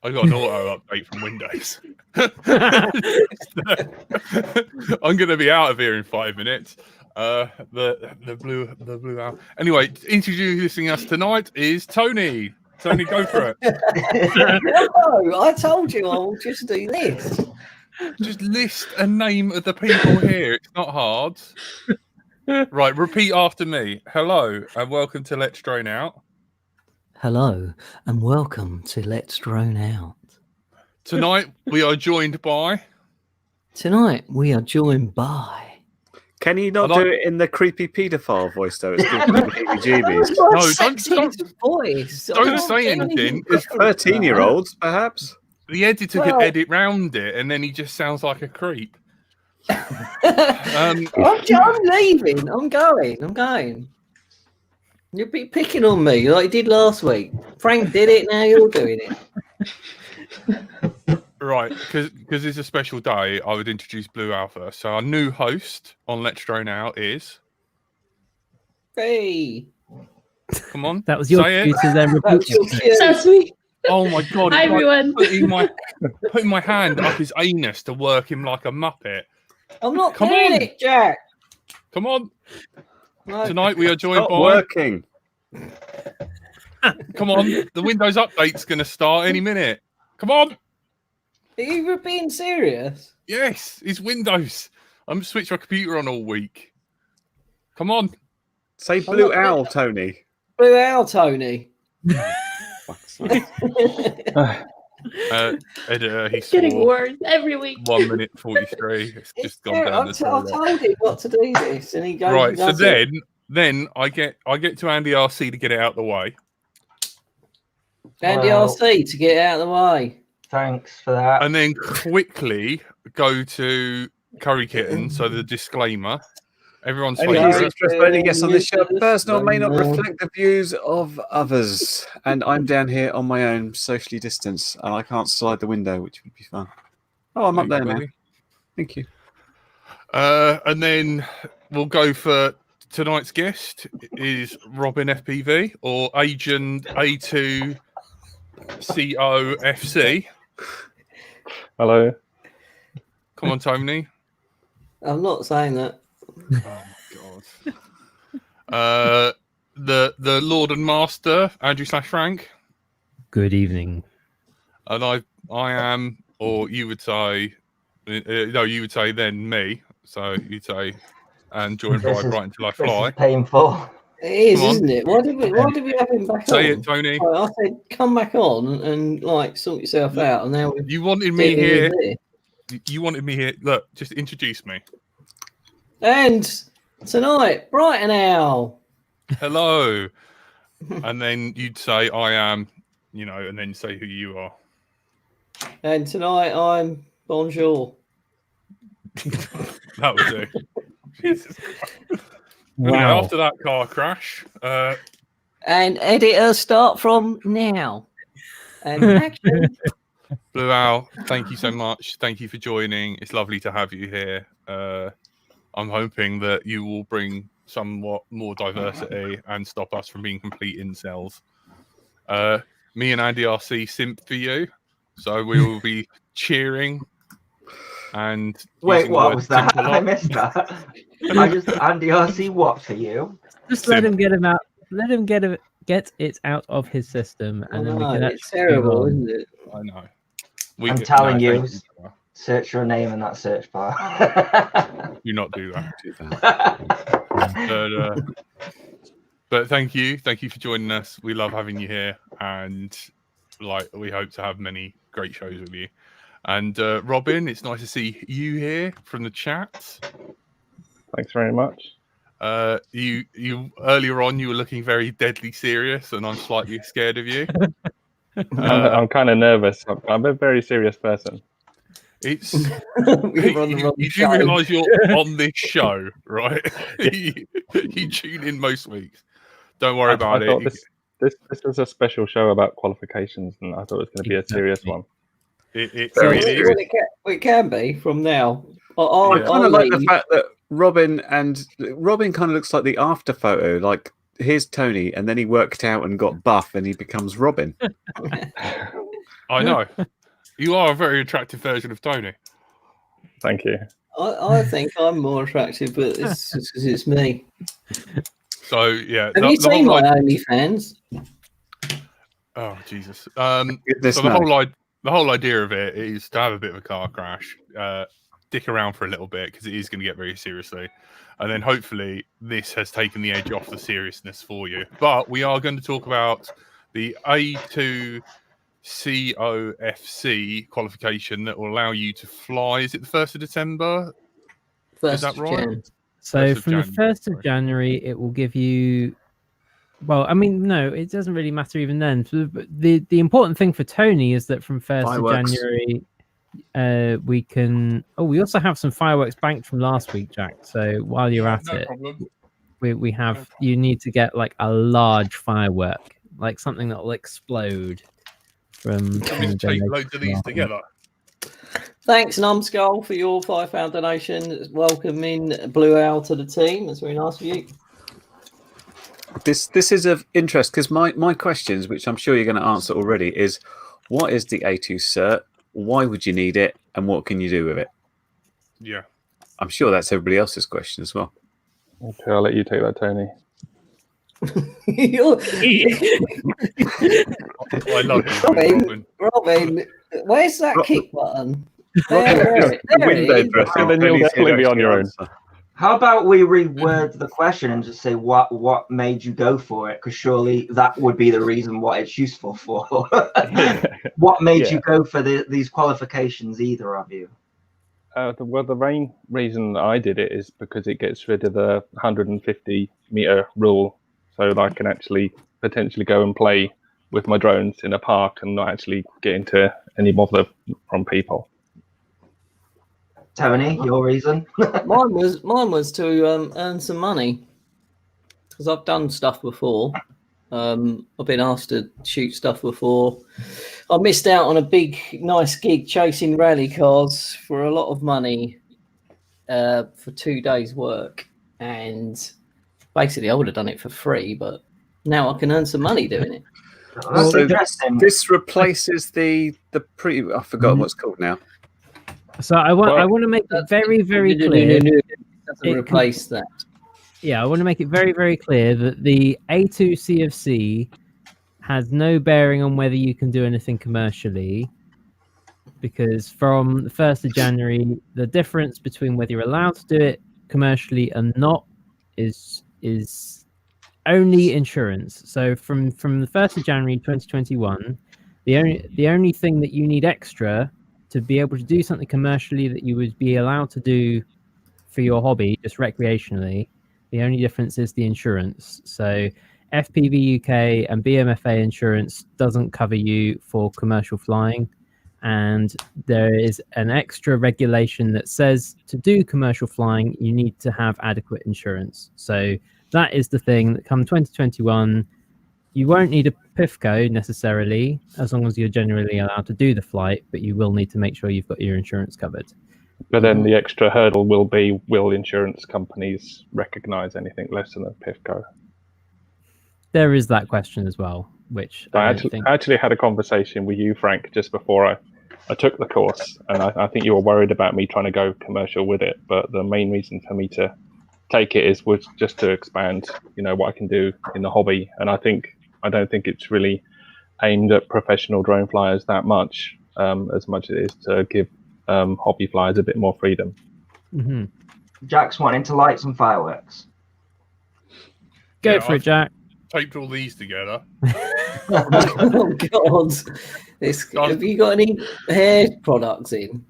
I got an auto update from Windows. I'm going to be out of here in 5 minutes. The blue owl. Anyway, introducing us tonight is Tony. Tony, go for it. No, I told you I will just do this. Just list a name of the people here. It's not hard. Right, repeat after me. Hello and welcome to Let's Drone Out. Hello and welcome to Let's Drone Out. Tonight we are joined by. Can you not do it in the creepy paedophile voice though? It's giving me the heebie-jeebies. Don't say anything. It's 13-year-olds, perhaps. The editor could edit round it, and then he just sounds like a creep. I'm leaving. I'm going. You'll be picking on me like you did last week. Frank did it. Now you're doing it. Right, because it's a special day, I would introduce Blue Owl first. So our new host on Let's Drone Out is. Hey. Come on. That was your cue to then repeat. So sweet. Oh my god! Hi everyone. Like putting my hand up his anus to work him like a muppet. I'm not doing it, Jack. Come on. No. Tonight we are joined by. Working. Come on, the Windows update's going to start any minute. Come on. Are you being serious? Yes, it's Windows. I'm switched my computer on all week. Come on. Say Blue Owl, Tony. Blue Owl, Tony. Editor, he's Getting worse every week. 1 minute 43. It's just gone down. I told him not to do this, and he goes. Right, so then I get to Andy RC to get it out of the way. Andy RC to get it out of the way. Thanks for that. And then quickly go to Curry Kitten. So the disclaimer. Everyone's Any views expressed by any guests on this show personal may not reflect the views of others. And I'm down here on my own, socially distanced, and I can't slide the window, which would be fun. Oh, I'm up there now. Thank you. And then we'll go for tonight's guest is Robin FPV or Agent A2COFC. Hello. Come on, Tony. I'm not saying that. Oh God. The Lord and Master Andrew / Frank. Good evening. And I am, or you would say, no, you would say then me. So you'd say, and join right until I fly. This is painful. It is, isn't it? Why did we have him back on? Say it, Tony. I said, come back on and sort yourself out. And now you wanted me here. You wanted me here. Look, just introduce me. And tonight, Brighton Owl. Hello. And then you'd say, I am, and then say who you are. And tonight, I'm Bonjour. That was it. Jesus Christ. Wow. After that car crash. And editor, start from now. And action. Blue Owl, thank you so much. Thank you for joining. It's lovely to have you here. I'm hoping that you will bring somewhat more diversity and stop us from being complete incels. Me and Andy RC simp for you, so we will be cheering. And wait, what was that? I missed that. Andy RC, what for you? Just let him get him out. Let him get it out of his system, and then we can. It's terrible, isn't it? I know. I'm telling you. Search your name in that search bar. Do not do that. But thank you for joining us. We love having you here, and we hope to have many great shows with you. And Robin, it's nice to see you here from the chat. Thanks very much. You earlier on you were looking very deadly serious, and I'm slightly scared of you. I'm kind of nervous. I'm a very serious person. It's you do realise you're on this show, right? you tune in most weeks. Don't worry about it. This is a special show about qualifications, and I thought it was going to be a serious one. It can be from now. I kind of like the fact that Robin kind of looks like the after photo. Like, here's Tony, and then he worked out and got buff, and he becomes Robin. I know. You are a very attractive version of Tony. Thank you. I think I'm more attractive, but it's just 'cause it's me. So yeah, Have you the seen whole my OnlyFans? Oh Jesus! Goodness So the no. whole idea of it is to have a bit of a car crash, dick around for a little bit because it is going to get very seriously, and then hopefully this has taken the edge off the seriousness for you. But we are going to talk about the A2 COFC qualification that will allow you to fly. Is it the 1st of December? Is that right? Jan. So 1st of from the January, 1st of January, it will give you. Well, I mean, no, it doesn't really matter even then. So the important thing for Tony is that from 1st of Fireworks. January, we can. Oh, we also have some fireworks banked from last week, Jack. So while you're at no it, problem. we have. You need to get like a large firework, like something that will explode from. Can we take loads of these together? Thanks, Numbskull, for your £5 donation. Welcoming Blue Owl to the team. That's very nice of you. This is of interest because my questions, which I'm sure you're going to answer already, is what is the A2 cert? Why would you need it? And what can you do with it? Yeah. I'm sure that's everybody else's question as well. Okay, I'll let you take that, Tony. I love you, Robin, where's that kick button? The window it dressing. Then you'll Tony's here definitely be to on your own. answer. How about we reword the question and just say what made you go for it? Because surely that would be the reason what it's useful for. What made you go for these qualifications, either of you? Well, the main reason I did it is because it gets rid of the 150-meter rule, so that I can actually potentially go and play with my drones in a park and not actually get into any bother from people. Tony, your reason? Mine was to earn some money because I've done stuff before. I've been asked to shoot stuff before. I missed out on a big, nice gig chasing rally cars for a lot of money for 2 days' work, and basically I would have done it for free, but now I can earn some money doing it. That's So interesting. this replaces the pre. I forgot what it's called now. So I want to make it very, very clear. It doesn't replace that. Yeah, I want to make it very, very clear that the A2 CFC has no bearing on whether you can do anything commercially, because from the 1st of January, the difference between whether you're allowed to do it commercially and not is only insurance. So from the 1st of January 2021, the only thing that you need extra to be able to do something commercially that you would be allowed to do for your hobby, just recreationally, the only difference is the insurance. So FPV UK and BMFA insurance doesn't cover you for commercial flying. And there is an extra regulation that says to do commercial flying, you need to have adequate insurance. So that is the thing that come 2021, you won't need a PIFCO necessarily, as long as you're generally allowed to do the flight, but you will need to make sure you've got your insurance covered. But then the extra hurdle will be, will insurance companies recognise anything less than a PIFCO? There is that question as well, which I actually had a conversation with you, Frank, just before I took the course, and I think you were worried about me trying to go commercial with it. But the main reason for me to take it was just to expand, what I can do in the hobby. And I don't think it's really aimed at professional drone flyers that much, as much as it is to give hobby flyers a bit more freedom. Mm-hmm. Jack's wanting to light some fireworks. Go for it, Jack. Taped all these together. Oh God! Have you got any hair products in?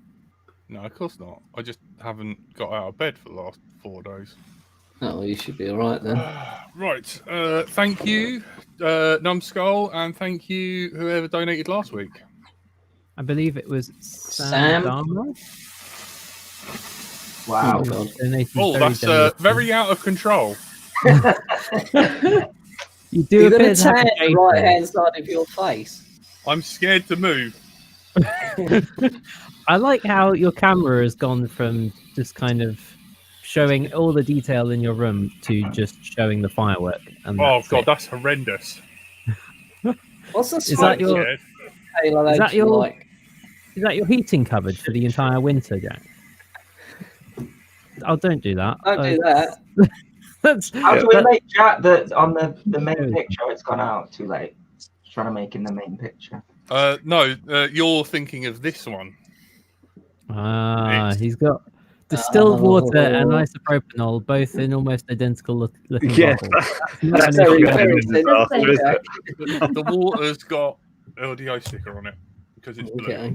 No, of course not. I just haven't got out of bed for the last 4 days. Oh, you should be all right then. Right. Thank you, Numbskull, and thank you whoever donated last week. I believe it was Sam. Dharma. Wow. Oh, that's very out of control. You do You're a going bit to tan the right hand side of your face. I'm scared to move. I like how your camera has gone from just kind of showing all the detail in your room to just showing the firework. And Oh God, that's horrendous. What's the Is that your? pale Is that edge your- like? Is that your heating cupboard for the entire winter, Jack? Oh, don't do that. Don't do that. That's How do we that- make Jack on the main picture? It's gone out too late. Just trying to make him the main picture. No, you're thinking of this one. he's got distilled water and Oh. isopropanol, both in almost identical looking Yeah, bottles. that's very, not very a disaster, sensitive, is Jack. it? The water's got LDO sticker on it because it's blue. Okay.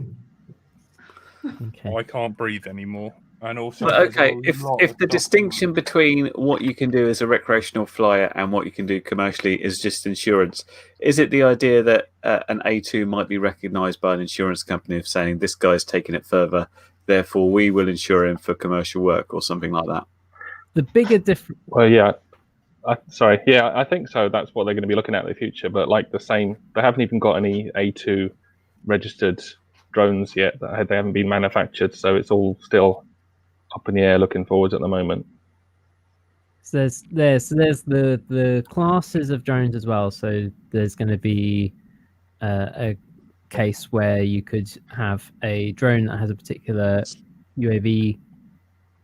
Okay. I can't breathe anymore. And also, But there's okay, a lot if of the stuff distinction on between what you can do as a recreational flyer and what you can do commercially is just insurance, is it the idea that an A2 might be recognised by an insurance company of saying this guy's taking it further, therefore we will insure him for commercial work or something like that? The bigger difference. Well, yeah. Sorry. Yeah, I think so. That's what they're going to be looking at in the future. But like the same, they haven't even got any A2 registered drones yet. They haven't been manufactured, so it's all still up in the air looking forwards at the moment. So there's the classes of drones as well. So there's going to be a case where you could have a drone that has a particular UAV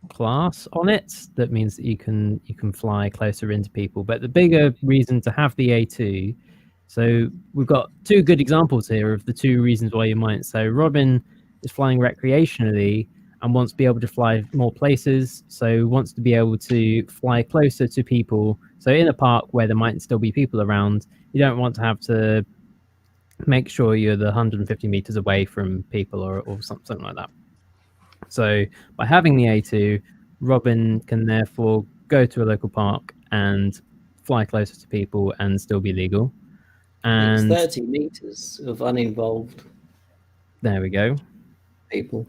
class on it. That means that you can fly closer into people. But the bigger reason to have the A2. So we've got two good examples here of the two reasons why you might. So Robin is flying recreationally and wants to be able to fly more places, so wants to be able to fly closer to people. So in a park where there might still be people around, you don't want to have to make sure you're the 150 meters away from people or something like that. So by having the A2, Robin can therefore go to a local park and fly closer to people and still be legal. And It's 30 meters of uninvolved there we go. people.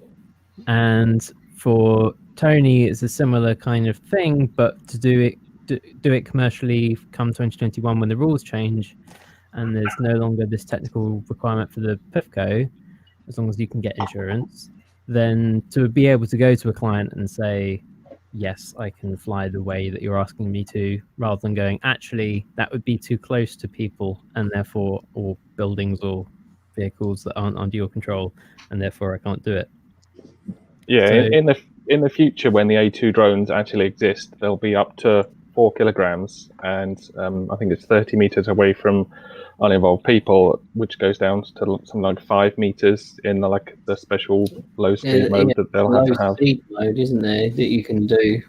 And for Tony, it's a similar kind of thing, but to do it commercially come 2021 when the rules change and there's no longer this technical requirement for the PIFCO, as long as you can get insurance, then to be able to go to a client and say, yes, I can fly the way that you're asking me to, rather than going, actually, that would be too close to people and therefore, or buildings or vehicles that aren't under your control, and therefore I can't do it. Yeah, So- in the future, when the A2 drones actually exist, they'll be up to 4 kilograms, and I think it's 30 meters away from uninvolved people, which goes down to something like 5 meters in the special low speed mode that they'll have to have. Low speed mode, isn't there, that you can do?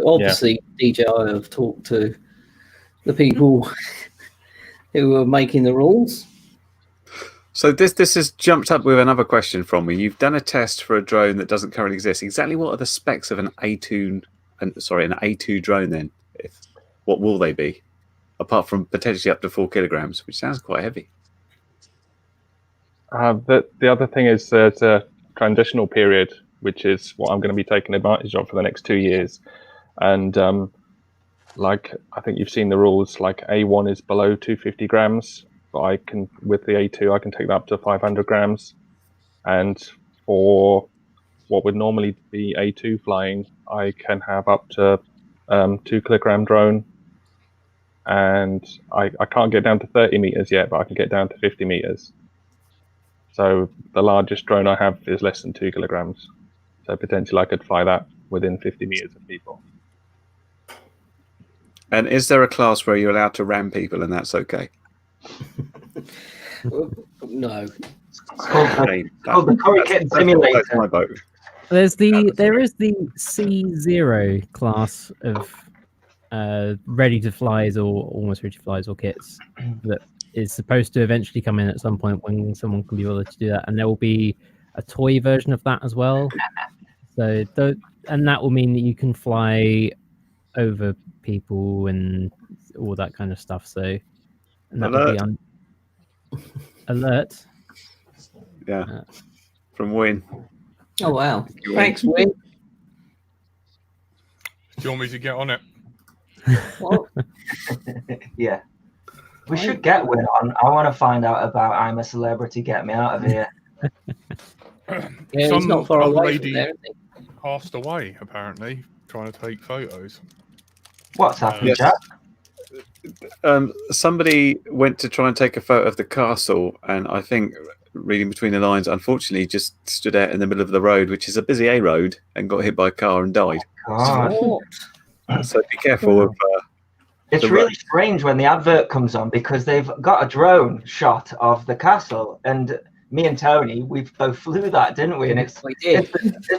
Obviously, DJI have talked to the people who are making the rules. So this has jumped up with another question from me. You've done a test for a drone that doesn't currently exist. Exactly what are the specs of an A2 drone then? What will they be? Apart from potentially up to 4 kilograms, which sounds quite heavy. The other thing is there's a transitional period, which is what I'm going to be taking advantage of for the next 2 years. And I think you've seen the rules, like A1 is below 250 grams. But with the A2, I can take that up to 500 grams. And for what would normally be A2 flying, I can have up to 2 kilogram drone. And I can't get down to 30 meters yet, but I can get down to 50 meters. So the largest drone I have is less than 2 kilograms. So potentially I could fly that within 50 meters of people. And is there a class where you're allowed to ram people and that's okay? No. It's called the Cricket Simulator. That's my boat. There is the C0 class of ready to flies or almost ready to flies or kits that is supposed to eventually come in at some point when someone can be bothered to do that, and there will be a toy version of that as well. So and that will mean that you can fly over people and all that kind of stuff. So and that will be alert. Yeah. From Win. Oh, wow. Thanks, Win. Do you want me to get on it? What? Yeah. We should get Win on. I want to find out about I'm a Celebrity, Get Me Out of Here. Yeah, he's Some not far old away lady from there, is he? passed away, apparently, trying to take photos. What's happened, Yes. Jack? somebody went to try and take a photo of the castle, and I think, reading between the lines, unfortunately just stood out in the middle of the road, which is a busy A road, and got hit by a car and died. God. So be careful of. It's really strange when the advert comes on because they've got a drone shot of the castle, and me and Tony, we both flew that, didn't we? And it's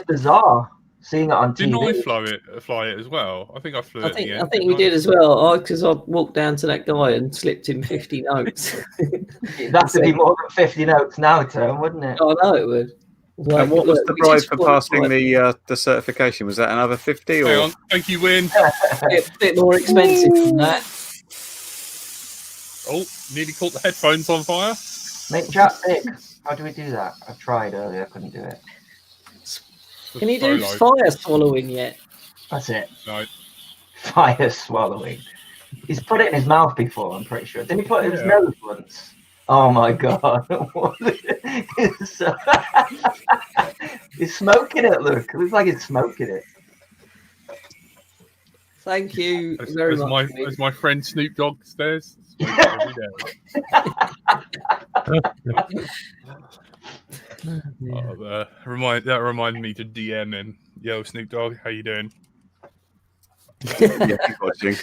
bizarre seeing it on Didn't TV. I fly it as well? I think I flew it. I think you did as well. Because I walked down to that guy and slipped him 50 notes. It'd have to be more than 50 notes now, Tom, wouldn't it? I know it would. Like, and what was the bribe for passing the certification? Was that another 50? Or? Hang on. Thank you, Win. A bit more expensive than that. Oh, nearly caught the headphones on fire. Make chat big. How do we do that? I tried earlier. I couldn't do it. Can you do fire swallowing yet? That's it. No. Fire swallowing. He's put it in his mouth before, I'm pretty sure. Didn't he put it in his nose once? Oh my God. He's smoking it, look. It looks like he's smoking it. Thank you very much. As my friend Snoop Dogg says, every day. That reminded me to DM him. Yo, Snoop Dogg, how you doing? Yeah, he's watching.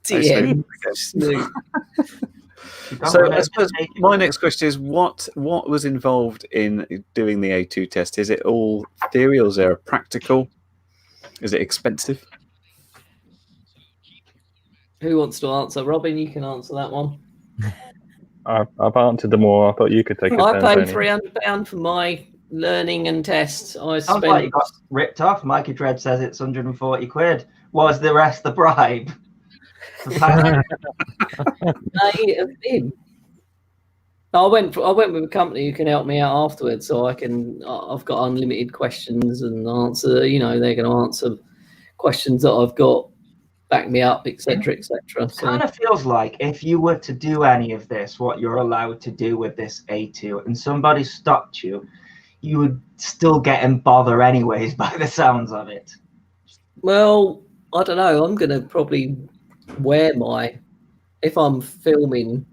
DM Snoop. So I suppose my next question is what was involved in doing the A2 test? Is it all theory or is there a practical? Is it expensive? Who wants to answer? Robin, you can answer that one. I've answered them all. I thought you could take it. I paid £300 for my learning and tests. Sounds like you got ripped off. Mikey Dread says it's 140 quid. Was the rest the bribe? May have been. I went with a company who can help me out afterwards, so I've got unlimited questions and answer. You know, they're going to answer questions that I've got, back me up, etc., etc. It kind of feels like if you were to do any of this, what you're allowed to do with this A2, and somebody stopped you, you would still get in bother anyways by the sounds of it. Well, I don't know. I'm going to probably wear if I'm filming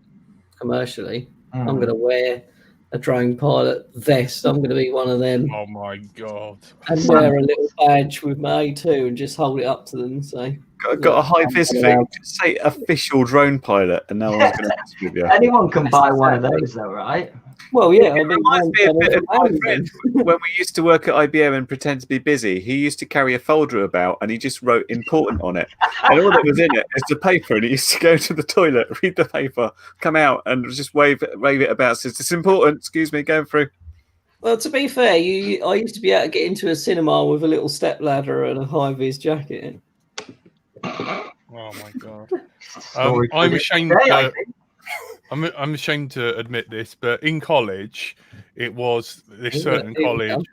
commercially, I'm going to wear a drone pilot vest. I'm going to be one of them. Oh my God. And wear a little badge with my A2 and just hold it up to them and say, got a high vis thing. Just say official drone pilot and no one's going to mess with you. Anyone can buy one of those though, right? Well, yeah. It reminds me a bit of my friend when we used to work at IBM and pretend to be busy. He used to carry a folder about and he just wrote important on it. And all that was in it is the paper. And he used to go to the toilet, read the paper, come out and just wave it about. Says, it's important. Excuse me, going through. Well, to be fair, I used to be able to get into a cinema with a little step ladder and a high vis jacket. Oh my God. I'm ashamed to, I'm ashamed to admit this, but in college, it was this certain college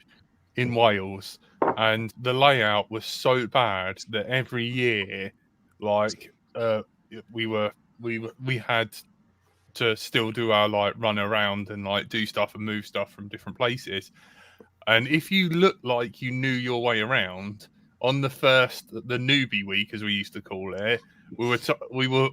in Wales, and the layout was so bad that every year, like, we had to still do our like run around and like do stuff and move stuff from different places. And if you look like you knew your way around on the newbie week, as we used to call it, we were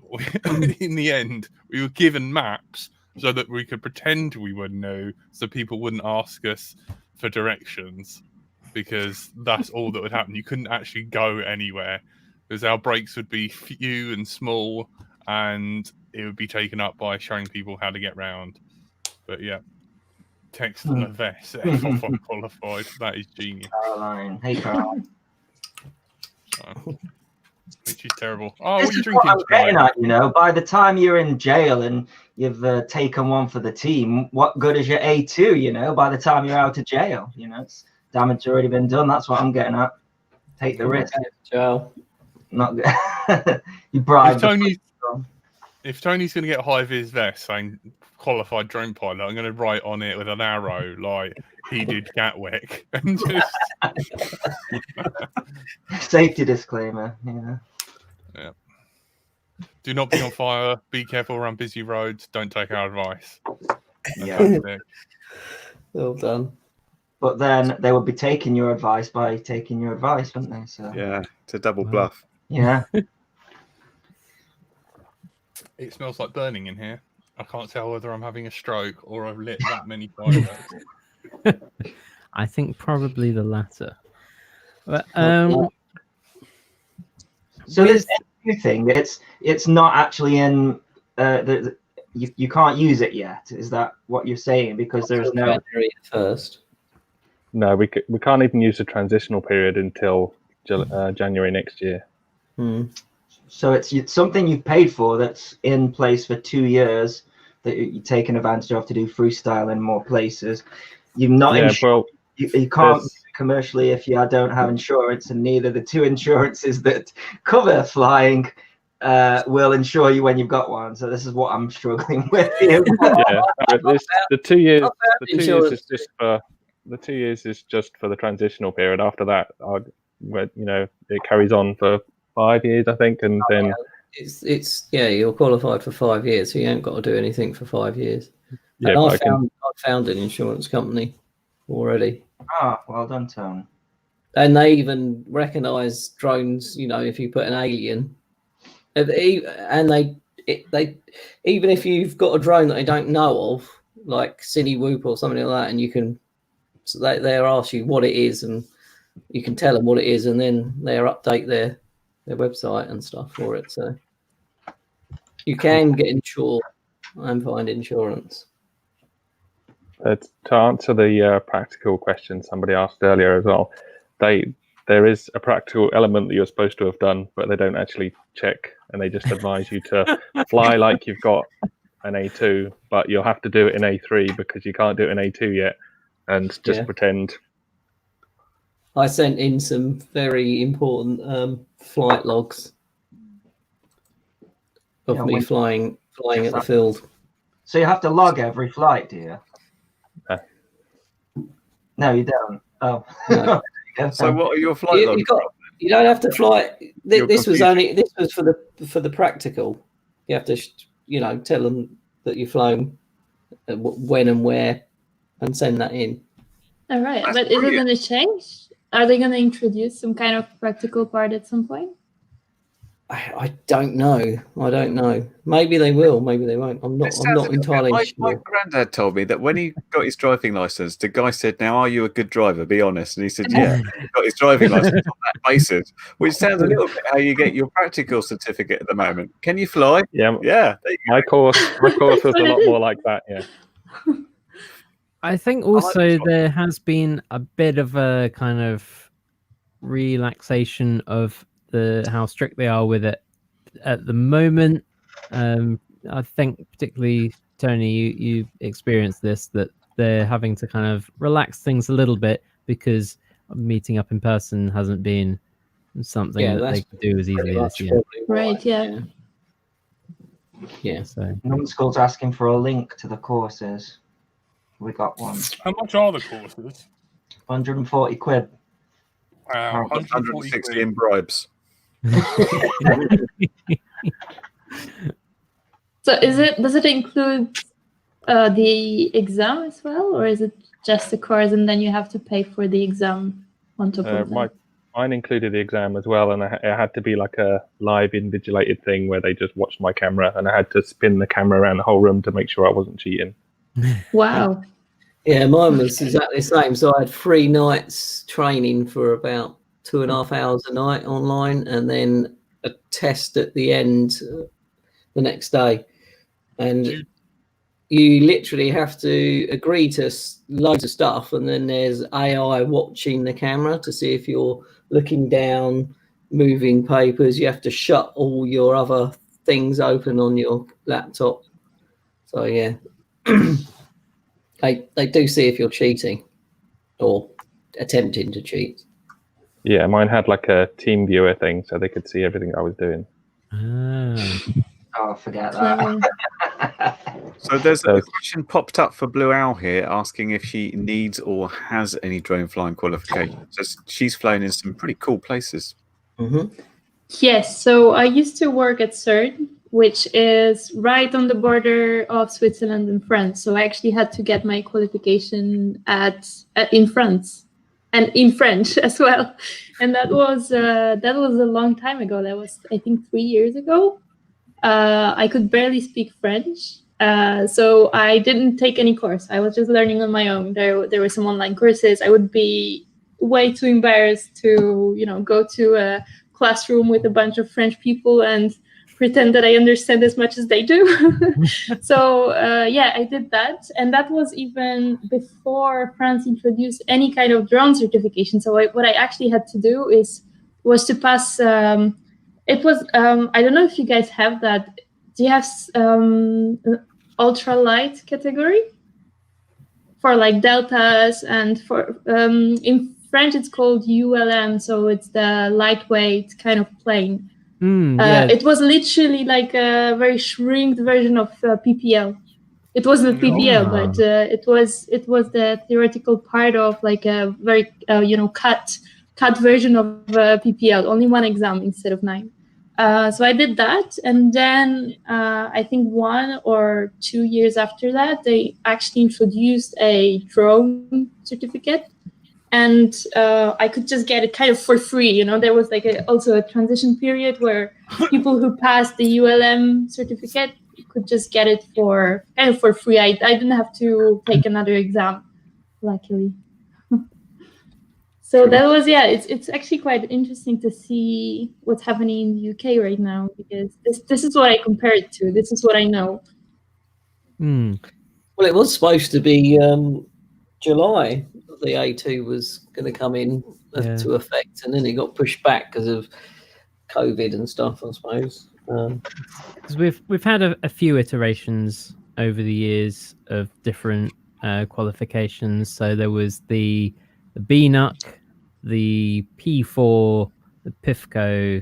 in the end, we were given maps so that we could pretend we would know, so people wouldn't ask us for directions, because that's all that would happen. You couldn't actually go anywhere because our breaks would be few and small, and it would be taken up by showing people how to get round. But yeah, text and a vest. Qualified. That is genius. Caroline. Hey, Caroline. Which is terrible. Oh, this what are you is drinking? What I'm getting at, you know, by the time you're in jail and you've taken one for the team, what good is your A2, you know, by the time you're out of jail? You know, it's damage already been done. That's what I'm getting at. Take the risk. Joe. Not good. You bribe. If Tony's going to get a high-vis vest saying qualified drone pilot, I'm going to write on it with an arrow like he did Gatwick. And just... Safety disclaimer, yeah. Yeah. Do not be on fire. Be careful around busy roads. Don't take our advice. Yeah. Well done. But then they would be taking your advice by taking your advice, wouldn't they? So yeah, it's a double bluff. Yeah. It smells like burning in here. I can't tell whether I'm having a stroke or I've lit that many fireworks. I think probably the latter. But, so this Ep2 thing, it's not actually in. You can't use it yet. Is that what you're saying? Because there's no first. No, we can't even use the transitional period until January next year. So it's something you've paid for that's in place for 2 years that you're taking advantage of to do freestyle in more places. You've not insured. You can't commercially if you don't have insurance, and neither the two insurances that cover flying will insure you when you've got one. So this is what I'm struggling with here. The 2 years. The 2 years is just for the 2 years is just for the transitional period. After that, it carries on for 5 years, I think, and then it's you're qualified for 5 years, so you ain't got to do anything for 5 years. Yeah, and I found an insurance company already. Well done, Tone. And they even recognise drones. If you put an alien, and they even if you've got a drone that they don't know of, like Cine Whoop or something like that, and you can, so they'll ask you what it is, and you can tell them what it is, and then they'll update their website and stuff for it. So you can get insured and find insurance. To answer the practical question somebody asked earlier as well, there is a practical element that you're supposed to have done, but they don't actually check, and they just advise you to fly like you've got an A2, but you'll have to do it in A3 because you can't do it in A2 yet, and just pretend. I sent in some very important flight logs of me flying at the field. So you have to log every flight, do you? No, you don't. Oh. No. So what are your flight logs? You don't have to fly. This was for the practical. You have to tell them that you've flown, when and where, and send that in. All right, but is it going to change? Are they going to introduce some kind of practical part at some point? I don't know. Maybe they will. Maybe they won't. I'm not entirely sure. My granddad told me that when he got his driving license, the guy said, "Now, are you a good driver? Be honest." And he said, "Yeah." He got his driving license on that basis, which sounds a little bit how you get your practical certificate at the moment. Can you fly? Yeah. My course was a lot more like that. Yeah. I think also there has been a bit of a kind of relaxation of how strict they are with it at the moment. I think particularly, Tony, you experienced this, that they're having to kind of relax things a little bit because meeting up in person hasn't been something that they could do as easily as Right, yeah. So School's asking for a link to the courses. We got one. How much are the courses? 140 quid. Wow, 160 in bribes. So does it include the exam as well, or is it just the course and then you have to pay for the exam on top of that? Mine included the exam as well, and it had to be like a live invigilated thing where they just watched my camera, and I had to spin the camera around the whole room to make sure I wasn't cheating. Wow. Yeah, mine was exactly the same. So I had 3 nights training for about 2.5 hours a night online, and then a test at the end the next day. And you literally have to agree to loads of stuff, and then there's AI watching the camera to see if you're looking down, moving papers. You have to shut all your other things open on your laptop. So yeah, they do see if you're cheating or attempting to cheat. Yeah, mine had like a team viewer thing, so they could see everything I was doing. Oh, forget that. So there's a question popped up for Blue Owl here, asking if she needs or has any drone flying qualifications. So she's flown in some pretty cool places. Mm-hmm. Yes, so I used to work at CERT, which is right on the border of Switzerland and France. So I actually had to get my qualification in France and in French as well. And that was a long time ago. That was, I think, 3 years ago. I could barely speak French. So I didn't take any course. I was just learning on my own. There were some online courses. I would be way too embarrassed to, go to a classroom with a bunch of French people and pretend that I understand as much as they do. So I did that. And that was even before France introduced any kind of drone certification. So what I actually had to do was to pass, it was, I don't know if you guys have that. Do you have ultralight category for like deltas, and for in French it's called ULM, so it's the lightweight kind of plane. It was literally like a very shrinked version of PPL. It wasn't PPL, but it was the theoretical part of like a very cut version of PPL. Only one exam instead of 9. So I did that, and then I think 1 or 2 years after that, they actually introduced a drone certificate, and I could just get it kind of for free. There was like also a transition period where people who passed the ULM certificate could just get it for free. I didn't have to take another exam, luckily. So that was, it's actually quite interesting to see what's happening in the UK right now, because this is what I compare it to. This is what I know. Well, it was supposed to be July. The A2 was going to come in to effect, and then it got pushed back because of COVID and stuff, I suppose. Because we've had a few iterations over the years of different qualifications. So there was the BNUC, the P4, the PIFCO,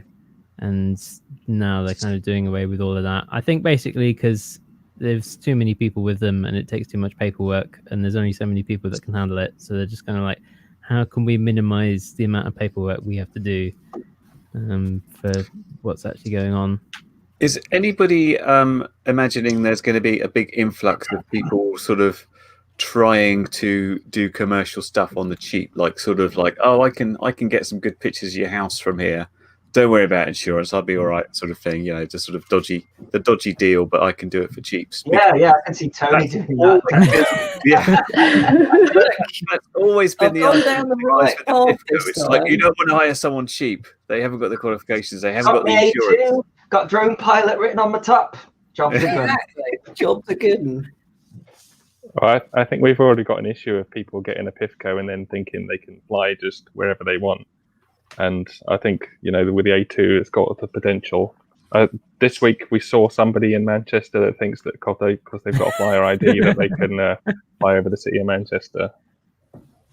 and now they're kind of doing away with all of that. I think basically because there's too many people with them and it takes too much paperwork, and there's only so many people that can handle it. So they're just kind of like, how can we minimize the amount of paperwork we have to do for what's actually going on? Is anybody imagining there's going to be a big influx of people sort of trying to do commercial stuff on the cheap, like sort of like, oh, I can get some good pictures of your house from here. Don't worry about insurance, I'll be all right, sort of thing. Just sort of dodgy deal, but I can do it for cheaps. Yeah, I can see Tony doing that. That's always been the argument down the right path. It's like, you don't want to hire someone cheap. They haven't got the qualifications. They haven't got the insurance. Got drone pilot written on the top. Jobs are good. Exactly. Jobs are good. Well, I think we've already got an issue of people getting a PIFCO and then thinking they can fly just wherever they want. And I think, with the A2, it's got the potential. This week, we saw somebody in Manchester that thinks that because they've got a flyer ID that they can fly over the city of Manchester.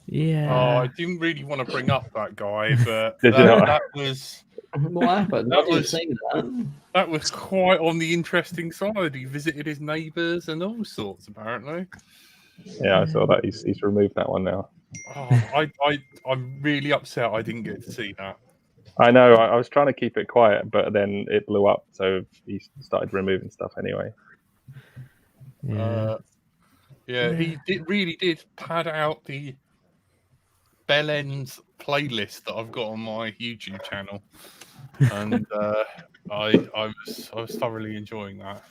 Yeah. Oh, I didn't really want to bring up that guy, but that was... What happened? That was quite on the interesting side. He visited his neighbours and all sorts, apparently. Yeah, I saw that. He's removed that one now. Oh, I'm really upset I didn't get to see that. I know. I was trying to keep it quiet, but then it blew up, so he started removing stuff anyway. He really did pad out the Bell Ends playlist that I've got on my YouTube channel, and I was thoroughly enjoying that.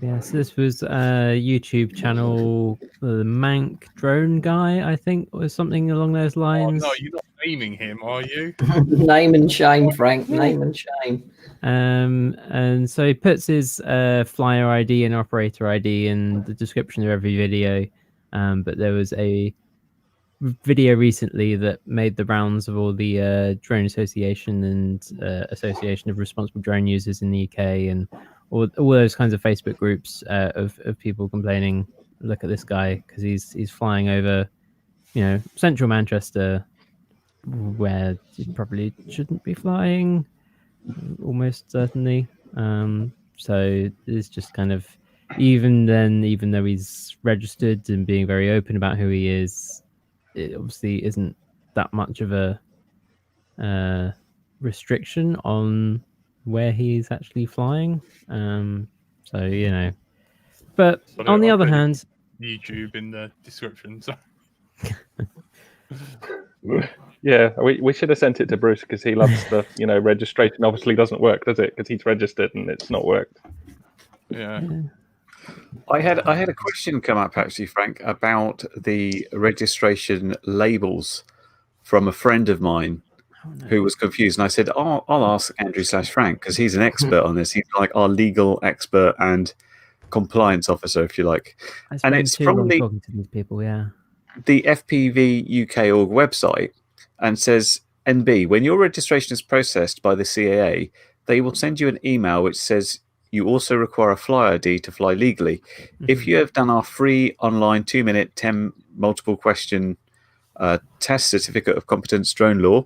Yeah, so this was a YouTube channel, the Mank Drone Guy, I think, or something along those lines. Oh, no, you're not naming him, are you? Name and shame, Frank. Name and shame. And so he puts his flyer ID and operator ID in the description of every video. But there was a video recently that made the rounds of all the drone association and association of responsible drone users in the UK, and all those kinds of Facebook groups of people complaining, look at this guy, because he's flying over, central Manchester, where he probably shouldn't be flying, almost certainly. So it's just kind of, even though he's registered and being very open about who he is, it obviously isn't that much of a restriction on where he's actually flying. But on the other hand, YouTube in the description. So. Yeah, we should have sent it to Bruce because he loves the registration. Obviously, doesn't work, does it? Because he's registered and it's not worked. Yeah. I had a question come up actually, Frank, about the registration labels from a friend of mine who was confused, and I said, "Oh, I'll ask Andrew/Frank because he's an expert on this. He's like our legal expert and compliance officer, if you like." I And spend it's too from long talking to these people. Yeah. the FPV UK org website, and says, "NB, when your registration is processed by the CAA, they will send you an email which says you also require a fly ID to fly legally. If you have done our free online 2-minute 10 multiple question test certificate of competence drone law,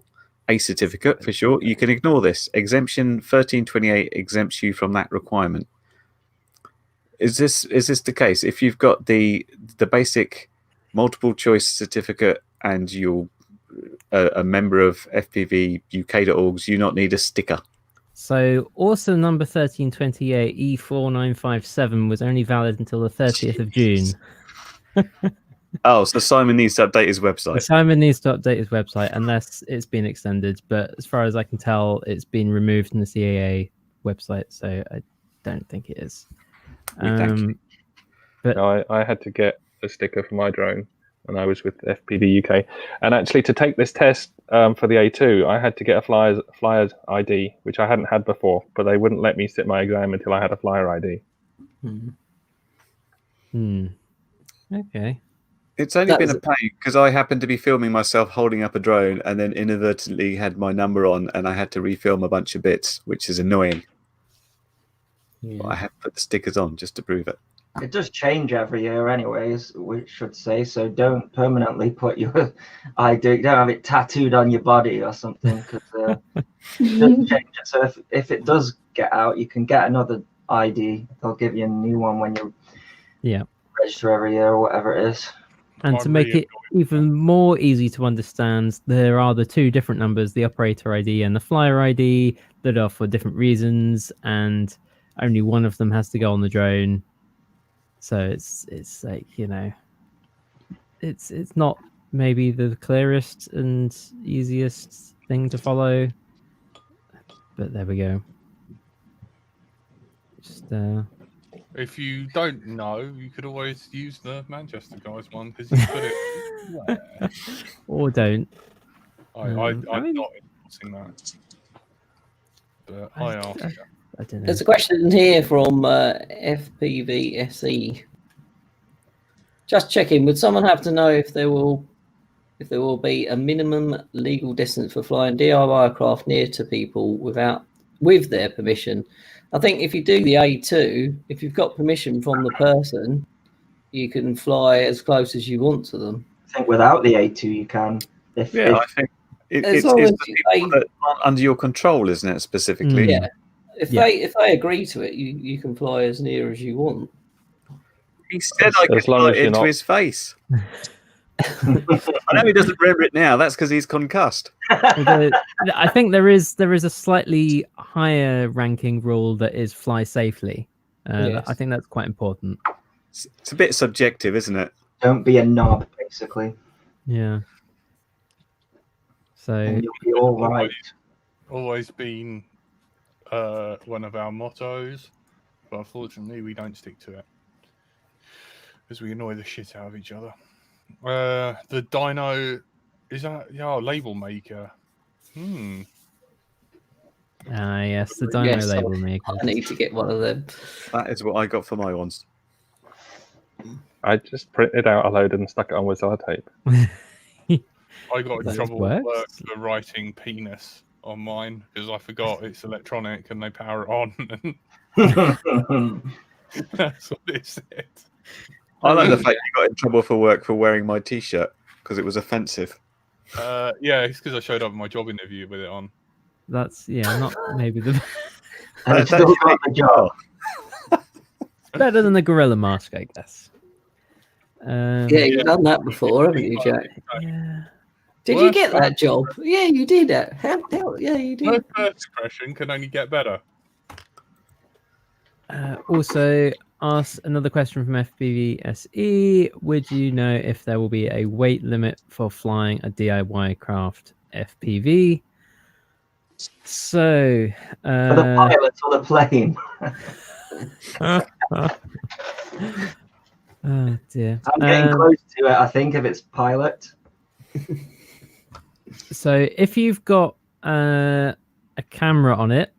a certificate for short, you can ignore this. Exemption 1328 exempts you from that requirement." Is this the case? If you've got the basic multiple choice certificate and you're a member of FPV UK.org, you not need a sticker? So also number 1328 E4957 was only valid until the 30th of June. Oh, so Simon needs to update his website. Simon needs to update his website unless it's been extended, but as far as I can tell, it's been removed from the CAA website, so I don't think it is. Thank you. But No, I had to get a sticker for my drone when I was with FPV UK, and actually to take this test for the A2, I had to get a flyer's ID, which I hadn't had before, but they wouldn't let me sit my exam until I had a flyer ID. Okay. It's only been a pain because I happened to be filming myself holding up a drone and then inadvertently had my number on, and I had to refilm a bunch of bits, which is annoying. Yeah. But I had to put the stickers on just to prove it. It does change every year anyways, we should say, so don't permanently put your ID, don't have it tattooed on your body or something, because it does change it. So if it does get out, you can get another ID. They'll give you a new one when you register every year or whatever it is. And to make it even more easy to understand, there are the two different numbers, the operator ID and the flyer ID, that are for different reasons, and only one of them has to go on the drone. So it's like, you know, it's not maybe the clearest and easiest thing to follow, but there we go. Just if you don't know, you could always use the Manchester guys one because you put it where? Or don't. I'm not endorsing that, but I asked. I don't know. There's a question here from FPVSE. Just checking, would someone have to know if there will be a minimum legal distance for flying DIY aircraft near to people with their permission? I think if you do the A2, if you've got permission from the person, you can fly as close as you want to them. I think without the A2 you can. I think it's the people that aren't under your control, isn't it, specifically? Yeah. If they agree to it, you can fly as near as you want. He said I could fly it into his face. I know he doesn't remember it now. That's because he's concussed. I think there is a slightly higher ranking rule that is fly safely. Yes. I think that's quite important. It's a bit subjective, isn't it? Don't be a knob, basically. Yeah. So and you'll be all right. Always been one of our mottos, but unfortunately we don't stick to it because we annoy the shit out of each other. The Dino, is that label maker? Yes, the Dino label maker. I need to get one of them. That is what I got for my ones. I just printed out a load and stuck it on with sellotape. I got in trouble at work for writing penis on mine because I forgot it's electronic and they power it on. That's what it said. I like the fact you got in trouble for work for wearing my T-shirt because it was offensive. Yeah, it's because I showed up at my job interview with it on. That's not maybe the and still got the job. Better than the gorilla mask, I guess. You've done that before, haven't you, Jack? Yeah. Did you get that job? Yeah, you did it. Yeah, you did. My first impression can only get better. Also, ask another question from FPVSE. Would you know if there will be a weight limit for flying a DIY craft FPV? So, for the pilot or the plane? Oh dear. I'm getting close to it, I think, if it's pilot. So if you've got a camera on it,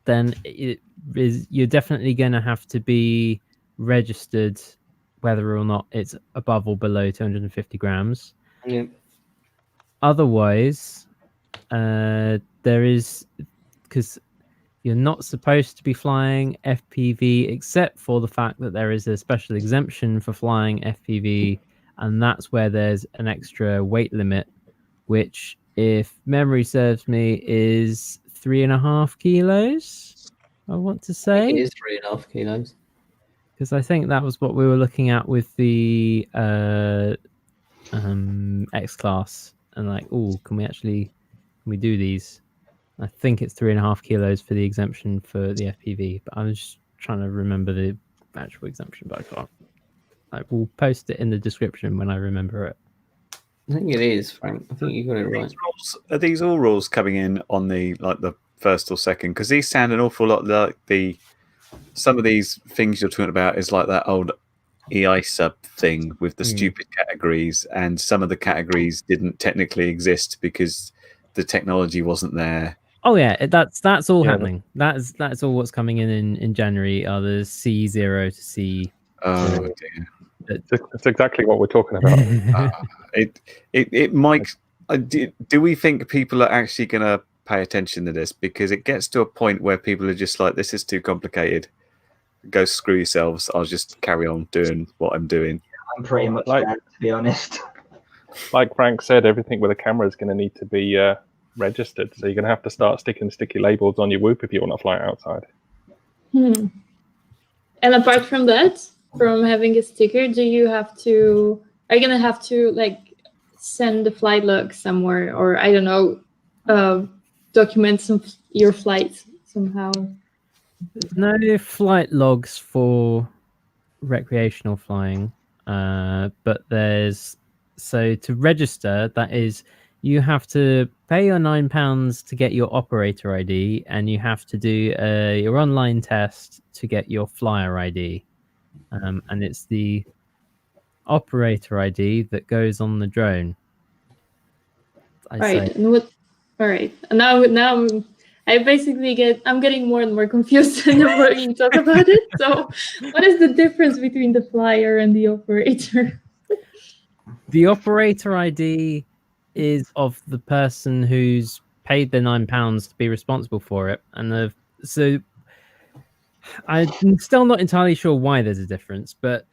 then you're definitely going to have to be registered, whether or not it's above or below 250 grams. Yeah. Otherwise, there is, because you're not supposed to be flying FPV, except for the fact that there is a special exemption for flying FPV, and that's where there's an extra weight limit, which, if memory serves me, is 3.5 kilos. I want to I say think it is 3.5 kilos. because I think that was what we were looking at with the X class, and like, oh, can we do these? I think it's 3.5 kilos for the exemption for the FPV, but I was just trying to remember the actual exemption, but I can't. I will post it in the description when I remember it. I think it is, Frank. I think you got it right. Are these all rules coming in on the first or second? Because these sound an awful lot like some of these things you're talking about is like that old EISA thing with the stupid categories, and some of the categories didn't technically exist because the technology wasn't there. Oh yeah, that's all happening. That's all what's coming in January are the C0 to C. Oh dear. That's exactly what we're talking about. It might. Do we think people are actually going to pay attention to this? Because it gets to a point where people are just like, this is too complicated. Go screw yourselves. I'll just carry on doing what I'm doing. I'm pretty much there, to be honest. Like Frank said, everything with a camera is going to need to be registered. So you're going to have to start sticking sticky labels on your Whoop if you want to fly outside. And apart from that, from having a sticker, are you going to have to like send the flight log somewhere, or I don't know, document your flight somehow? There's no flight logs for recreational flying, but so to register, that is, you have to pay your £9 to get your operator ID, and you have to do your online test to get your flyer ID, and it's the operator ID that goes on the drone. All right, and now I'm getting more and more confused the more you talk about it. So, what is the difference between the flyer and the operator? The operator ID is of the person who's paid the £9 to be responsible for it, and so I'm still not entirely sure why there's a difference, but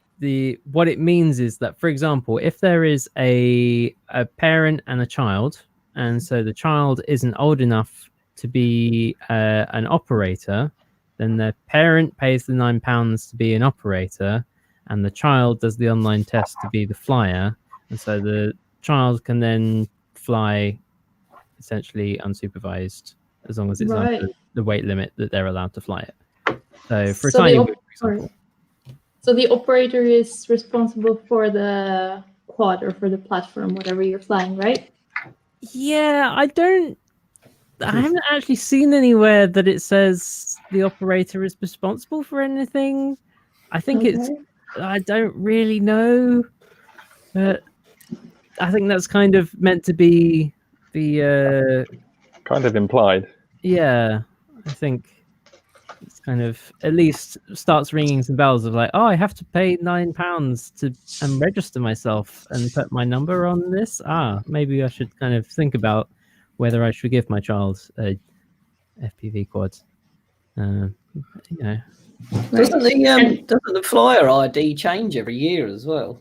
what it means is that, for example, if there is a parent and a child, and so the child isn't old enough to be an operator, then the parent pays the £9 to be an operator, and the child does the online test to be the flyer, and so the child can then fly essentially unsupervised as long as it's under the weight limit that they're allowed to fly it. So for example. So the operator is responsible for the quad or for the platform, whatever you're flying, right? Yeah, I haven't actually seen anywhere that it says the operator is responsible for anything. I think I don't really know. But I think that's kind of meant to be the kind of implied. Yeah, I think it's kind of at least starts ringing some bells of like, oh, I have to pay £9 to register myself and put my number on this. Maybe I should kind of think about whether I should give my child a FPV quad. Doesn't the flyer ID change every year as well?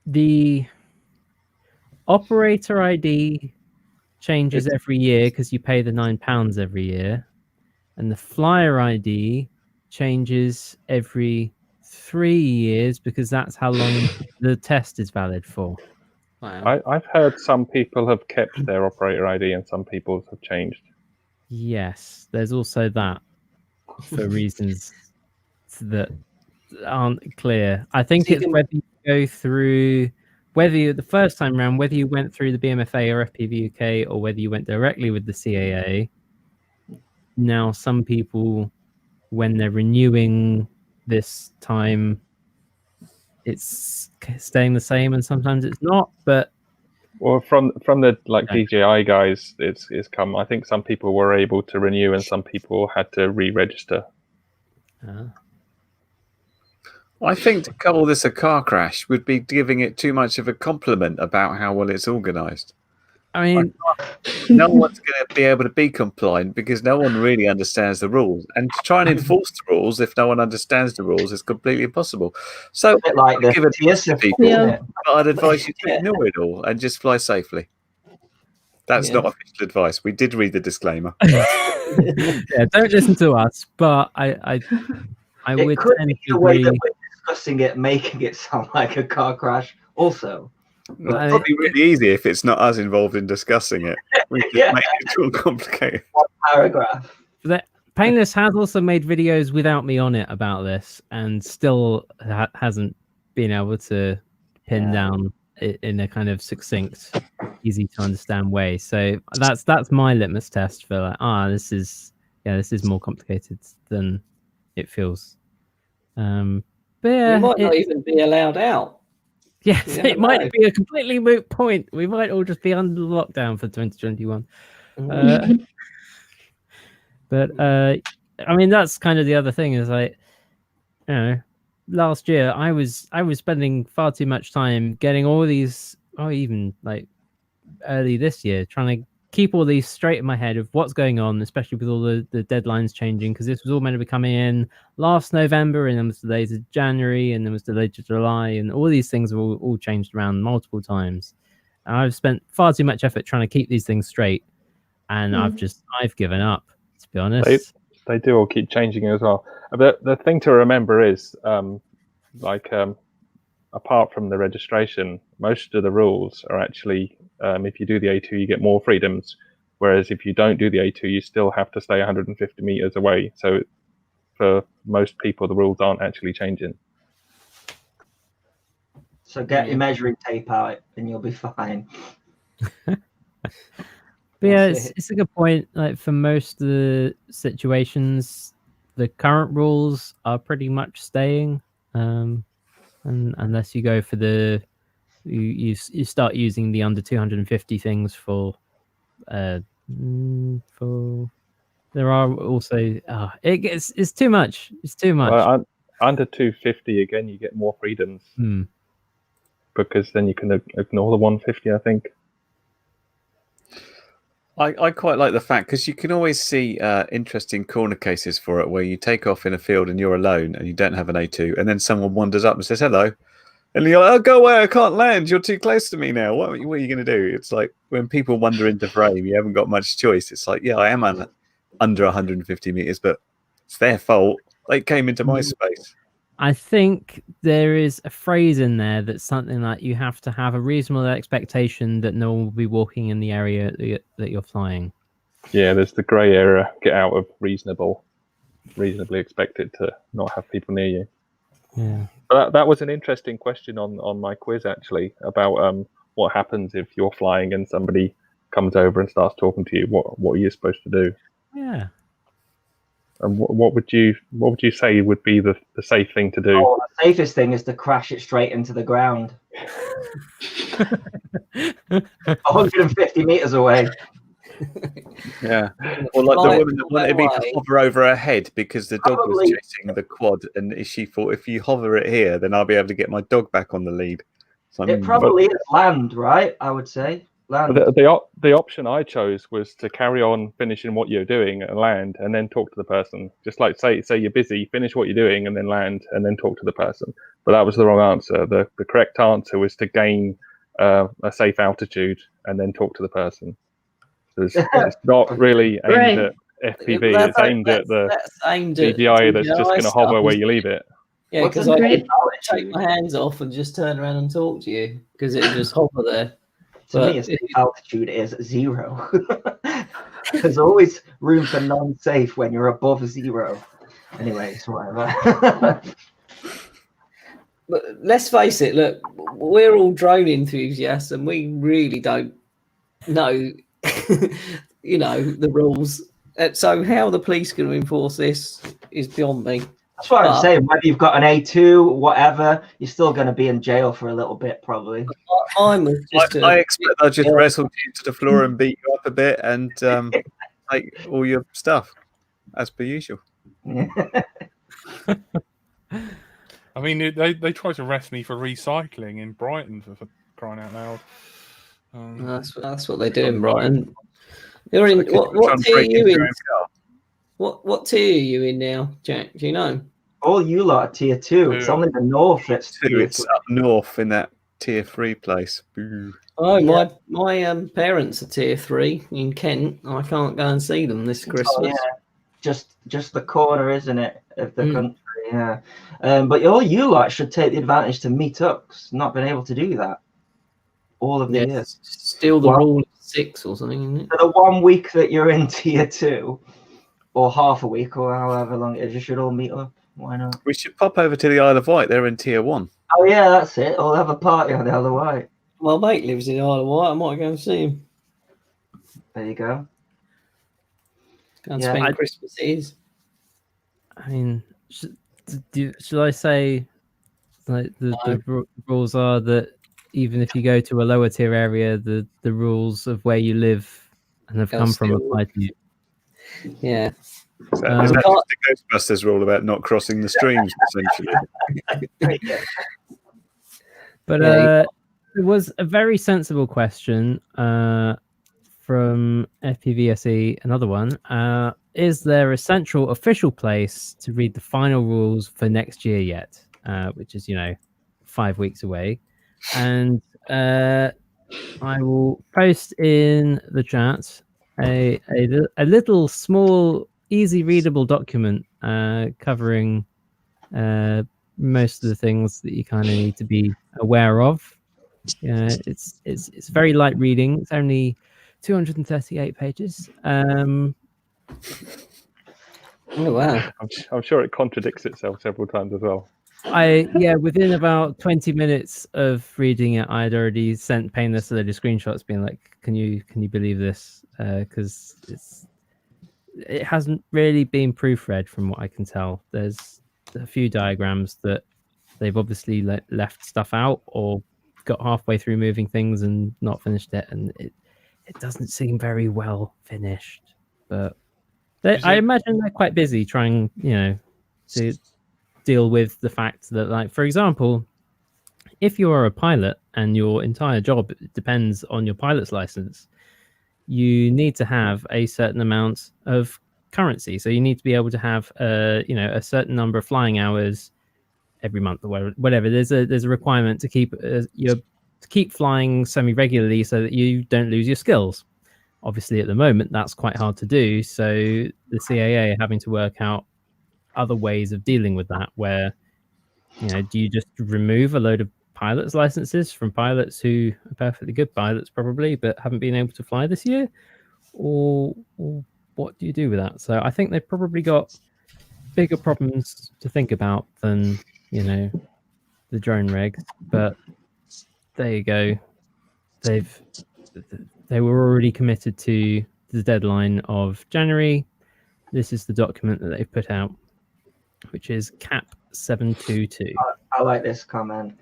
The operator ID changes every year because you pay the £9 every year, and the flyer ID changes every 3 years because that's how long the test is valid for. Wow. I've heard some people have kept their operator ID and some people have changed. Yes, there's also that for reasons that aren't clear. I think it's whether you go through, the first time around, whether you went through the BMFA or FPV UK or whether you went directly with the CAA. Now, some people when they're renewing this time, it's staying the same, and sometimes it's not. But well, from the like DJI guys, it's come. I think some people were able to renew, and some people had to re-register. I think to call this a car crash would be giving it too much of a compliment about how well it's organised. I mean, no one's going to be able to be compliant because no one really understands the rules. And to try and enforce the rules if no one understands the rules is completely impossible. So, A bit like the give it to people, Yeah. but I'd advise you to ignore it all and just fly safely. That's not official advice. We did read the disclaimer. yeah, don't listen to us. But I It would could tend be to the way that agree. we're discussing it, making it sound like a car crash. Also, It's probably really easy if it's not us involved in discussing it. We just make it too complicated. one paragraph. Painless has also made videos without me on it about this, and still hasn't been able to pin down it in a kind of succinct, easy to understand way. So that's my litmus test for like, this is more complicated than it feels. But yeah, We might not even be allowed out. Yes, it might be a completely moot point. We might all just be under lockdown for 2021. But I mean, that's kind of the other thing is like, you know, last year I was spending far too much time getting all these, or even like early this year, trying to keep all these straight in my head of what's going on, especially with all the deadlines changing, because this was all meant to be coming in last November, and then was delayed to January, and then was delayed to July, and all these things have all changed around multiple times. And I've spent far too much effort trying to keep these things straight, and I've given up, to be honest. They do all keep changing as well. The thing to remember is, apart from the registration, most of the rules are actually, if you do the A2, you get more freedoms. Whereas if you don't do the A2, you still have to stay 150 meters away. So for most people, the rules aren't actually changing. So get your measuring tape out and you'll be fine. But yeah, it's a good point. Like for most of the situations, the current rules are pretty much staying. And unless you go for you start using the under 250 things for there are also it's too much. It's too much. Well, under 250 again, you get more freedoms because then you can ignore the 150. I think. I quite like the fact because you can always see interesting corner cases for it where you take off in a field and you're alone and you don't have an A2, and then someone wanders up and says hello, and you're like, "Oh, go away! I can't land. You're too close to me now. What are you going to do?" It's like when people wander into frame, you haven't got much choice. It's like, yeah, I am under 150 meters, but it's their fault. They came into my space. I think there is a phrase in there that's something like you have to have a reasonable expectation that no one will be walking in the area that you're flying. Yeah, there's the grey area. Get out of reasonably expected to not have people near you. Yeah. But that was an interesting question on my quiz actually about what happens if you're flying and somebody comes over and starts talking to you. What are you supposed to do? Yeah. And what would you say would be the safe thing to do? Oh, the safest thing is to crash it straight into the ground. 150 meters away. Yeah. Or like the woman that wanted me to hover over her head because the dog was chasing the quad, and she thought if you hover it here, then I'll be able to get my dog back on the lead. So it probably is land, right? I would say land. The option I chose was to carry on finishing what you're doing and land, and then talk to the person. Just like say you're busy, finish what you're doing, and then land, and then talk to the person. But that was the wrong answer. The correct answer was to gain a safe altitude and then talk to the person. So it's not really aimed at FPV. It's aimed at the DJI that's just going to hover where you leave it. Yeah, because I would take my hands off and just turn around and talk to you because it would just hover there. To me, a safe altitude is 0. There's always room for non-safe when you're above 0. Anyways, whatever. But let's face it, look, we're all drone enthusiasts and we really don't know, the rules. So how the police going to enforce this is beyond me. That's what I'm saying. Whether you've got an A2, whatever, you're still going to be in jail for a little bit, probably. Mine was just I expect they'll just wrestle you to the floor and beat you up a bit and take all your stuff, as per usual. I mean, they tried to arrest me for recycling in Brighton for crying out loud. That's what they do in Brighton. You're in what tier are you in? What tier are you in now, Jack? Do you know? All you lot are tier 2. It's only the north that's tier 2. It's up north in that tier 3 place. Boo. Oh, my parents are tier 3 in Kent. I can't go and see them this Christmas. Oh, yeah. Just the corner, isn't it, of the country? Yeah. But all you lot should take the advantage to meet up. 'Cause not been able to do that all of the years. Still the rule of 6 or something, isn't it? For the 1 week that you're in tier 2, or half a week, or however long it is, you should all meet up. Why not? We should pop over to the Isle of Wight. They're in tier 1. Oh yeah, that's it. I'll have a party on the Isle of Wight. My mate lives in the Isle of Wight. I might go and see him. There you go. Go and spend Christmas Eve. I mean, should I say like the rules are that even if you go to a lower tier area, the rules of where you live and have come from apply to you? Yeah. Is that just the Ghostbusters rule about not crossing the streams, essentially? But it was a very sensible question from FPVSE, another one. Is there a central official place to read the final rules for next year yet? Which is, 5 weeks away. And I will post in the chat a little small, easy readable document covering most of the things that you kind of need to be aware of. It's very light reading. It's only 238 pages. Oh wow! I'm sure it contradicts itself several times as well. Within about 20 minutes of reading it, I'd already sent Painless a load of screenshots, being like, "Can you believe this?" Because it hasn't really been proofread from what I can tell. There's a few diagrams that they've obviously left stuff out or got halfway through moving things and not finished it, and it doesn't seem very well finished. But I imagine they're quite busy trying, to deal with the fact that, like, for example, if you are a pilot and your entire job depends on your pilot's license, you need to have a certain amount of currency. So you need to be able to have a certain number of flying hours every month or whatever. There's a requirement to keep flying semi-regularly so that you don't lose your skills. Obviously, at the moment, that's quite hard to do. So the CAA are having to work out other ways of dealing with that, where, do you just remove a load of pilots' licenses from pilots who are perfectly good pilots, probably, but haven't been able to fly this year? Or what do you do with that? So I think they've probably got bigger problems to think about than, the drone regs. But there you go. They were already committed to the deadline of January. This is the document that they've put out, which is CAP 722. I like this comment.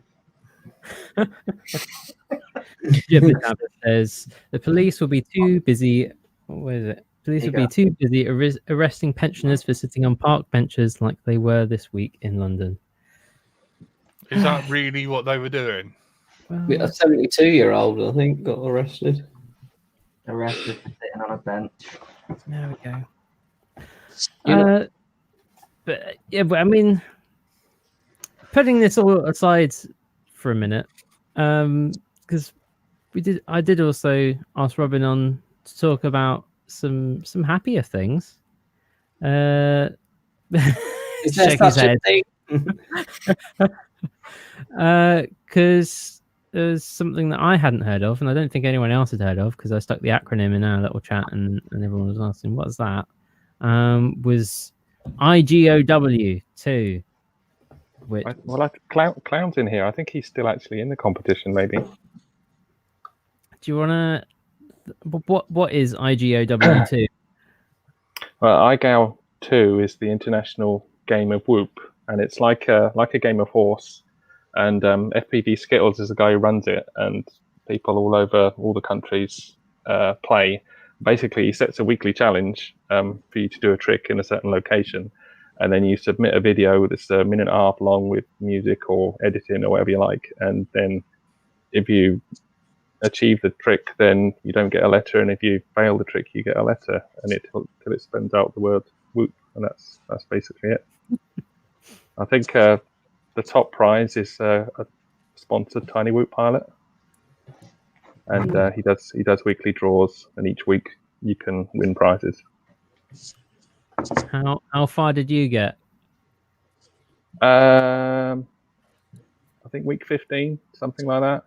Jibber says the police will be too busy. What is it? Police will be too busy arresting pensioners for sitting on park benches like they were this week in London. Is that really what they were doing? Well, a 72-year-old, I think, got arrested. Arrested for sitting on a bench. There we go. But I mean, putting this all aside for a minute, because I did also ask Robin on to talk about some happier things. Is that such a thing? Because there's something that I hadn't heard of, and I don't think anyone else had heard of, because I stuck the acronym in our little chat, and everyone was asking, "What's that?" Was IGOW2. Which... Clown's in here. I think he's still actually in the competition, maybe. Do you want to... What is IGOW2? Well, IGOW2 is the international game of Whoop, and it's like a game of horse. And FPV Skittles is the guy who runs it, and people all over all the countries play. Basically, he sets a weekly challenge for you to do a trick in a certain location, and then you submit a video that's a minute and a half long with music or editing or whatever you like. And then if you achieve the trick, then you don't get a letter, and if you fail the trick, you get a letter, and till it spells out the word Whoop, and that's basically it. I think the top prize is a sponsored Tiny Whoop pilot, and he does weekly draws, and each week you can win prizes. How far did you get? I think week 15, something like that.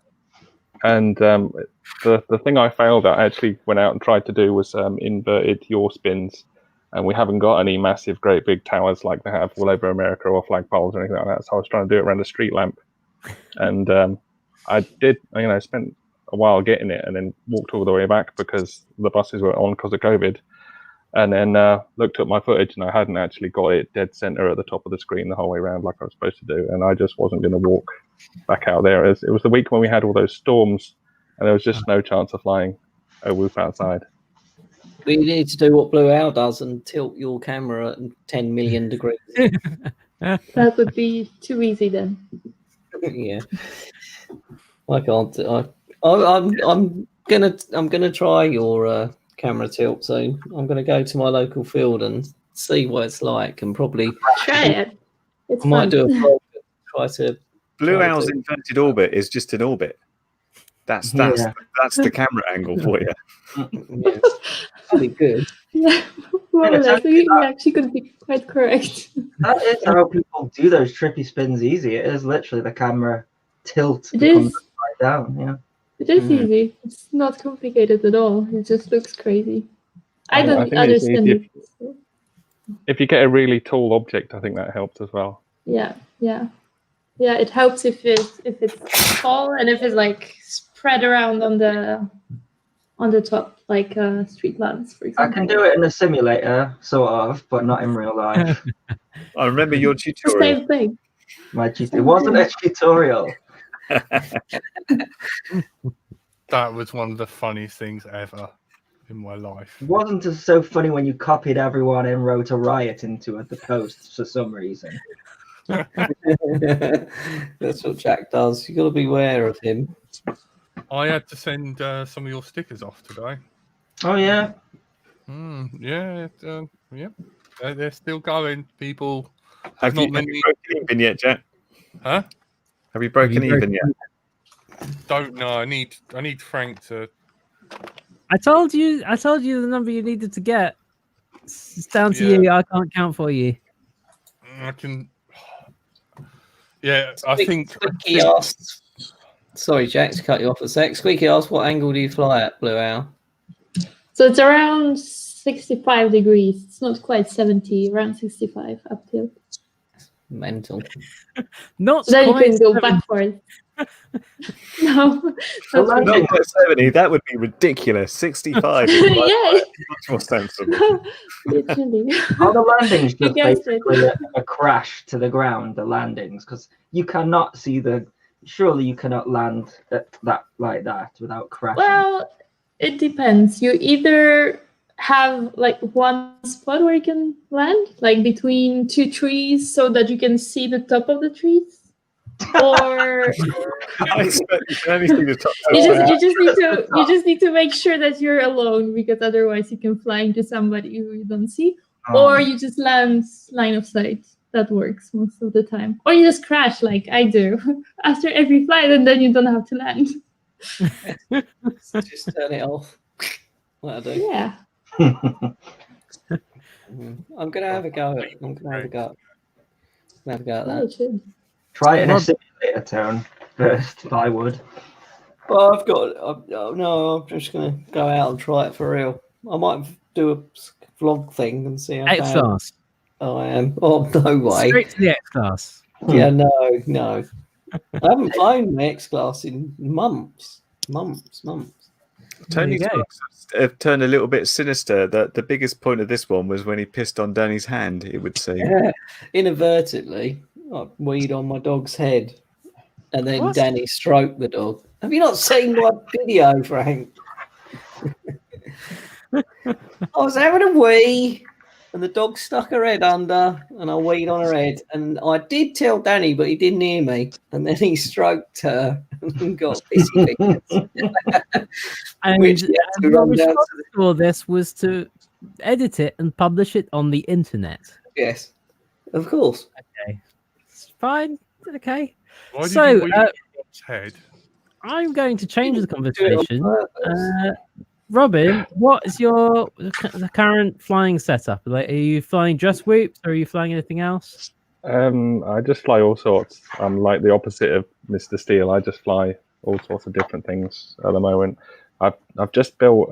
And the thing I failed at, I actually went out and tried to do was inverted yaw spins, and we haven't got any massive, great big towers like they have all over America or flagpoles or anything like that. So I was trying to do it around a street lamp, and I did. Spent a while getting it, and then walked all the way back because the buses were on because of COVID. And then looked at my footage, and I hadn't actually got it dead center at the top of the screen the whole way around like I was supposed to do, and I just wasn't going to walk back out there. It was the week when we had all those storms, and there was just no chance of flying a Whoop outside. We need to do what Blue Owl does and tilt your camera at 10 million degrees. That would be too easy then. Yeah, I can't. I'm gonna try your camera tilt soon. I'm gonna go to my local field and see what it's like, and probably Try it. It's I might fun. do a vlog and try to. Blue Owl's inverted orbit is just an orbit. That's the camera angle for you. Yeah, pretty good. Yeah, more or less. We actually could be quite correct. That is how people do those trippy spins easy. It is literally the camera tilt It comes is. right down. Yeah. It is easy. It's not complicated at all. It just looks crazy. I don't think it's understand easy it. So, if you get a really tall object, I think that helps as well. yeah. It helps if it's tall and if it's like spread around on the top, like street lamps, for example. I can do it in a simulator, sort of, but not in real life. I remember your It's the tutorial. same thing. It wasn't a tutorial. That was one of the funniest things ever in my life. It wasn't just so funny when you copied everyone and wrote a riot into the post for some reason. That's what Jack does. You got to be aware of him. I had to send some of your stickers off today. Oh yeah. Yeah. They're still going, people. Have you broken even yet, Jack? Huh? Have you broken even yet? Don't know. I need Frank to. I told you the number you needed to get. It's down to you. I can't count for you. I can. Yeah, I think. Squeaky asked. Sorry, Jack, to cut you off a sec. Squeaky asked, "What angle do you fly at, Blue Owl?" So it's around 65 degrees. It's not quite 70. Around 65 up till. Mental. Not So then you quite can go 70. backwards. No. Not quite 70. That would be ridiculous. 65 is much more sensible. Literally. Are the landings You just guessed it. basically a crash to the ground? The landings, because you cannot see the. Surely you cannot land that like that without crashing. Well, it depends. You either have like one spot where you can land, like between two trees, so that you can see the top of the trees, or I expect you can only see the top. you just need to make sure that you're alone, because otherwise you can fly into somebody who you don't see, or you just land line of sight. That works most of the time, or you just crash like I do after every flight, and then you don't have to land. Just turn it off. That'll do. Yeah. I'm gonna have a go. I'm gonna have a go. Have a go at Yeah, that. it should. Try it in a simulator tone first, if I would. Well, I've got. No, I'm just gonna go out and try it for real. I might do a vlog thing and see how X bad class. I am. Oh no way! Straight to the X class. Yeah, no. I haven't flown the X class in months. Tony's There you go. looks have turned a little bit sinister. The biggest point of this one was when he pissed on Danny's hand, it would seem. Inadvertently, I weed on my dog's head, and then What? Danny stroked the dog. Have you not seen my video, Frank? I was having a wee, and the dog stuck her head under, and I weed on her head. And I did tell Danny, but he didn't hear me. And then he stroked her and got pissy fingers. And Which he had to your run down response to the... to all this was to edit it and publish it on the internet. Yes, of course. Okay, it's fine. Okay, Why did So, you weed on your dog's head? I'm going to change the Do it on conversation. purpose. Robin, what is the current flying setup? Like, are you flying just whoops, or are you flying anything else? I just fly all sorts. I'm like the opposite of Mr. Steele. I just fly all sorts of different things at the moment. I've just built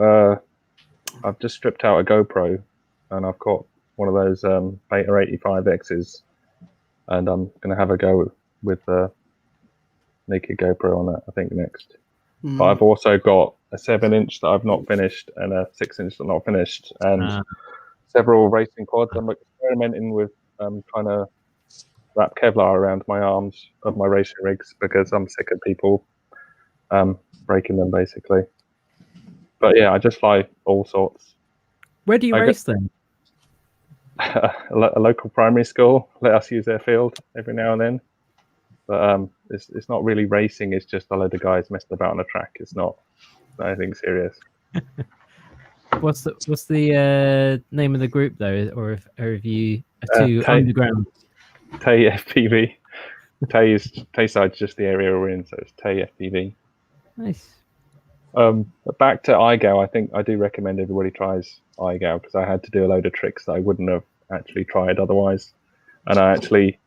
I've just stripped out a GoPro, and I've got one of those Beta 85Xs, and I'm gonna have a go with the naked GoPro on that, I think, next. But I've also got a 7-inch that I've not finished and a 6-inch that I've not finished, and several racing quads. I'm experimenting with trying to wrap Kevlar around my arms of my racing rigs because I'm sick of people breaking them, basically. But yeah, I just fly all sorts. Where do you race then? A local primary school let us use their field every now and then. But it's not really racing. It's just a load of guys messing about on a track. It's not anything serious. What's the name of the group though, or have you too underground? Tay FPV. Tayside's just the area we're in, so it's Tay FPV. Nice. Back to IGOW, I think I do recommend everybody tries IGOW because I had to do a load of tricks that I wouldn't have actually tried otherwise. And I actually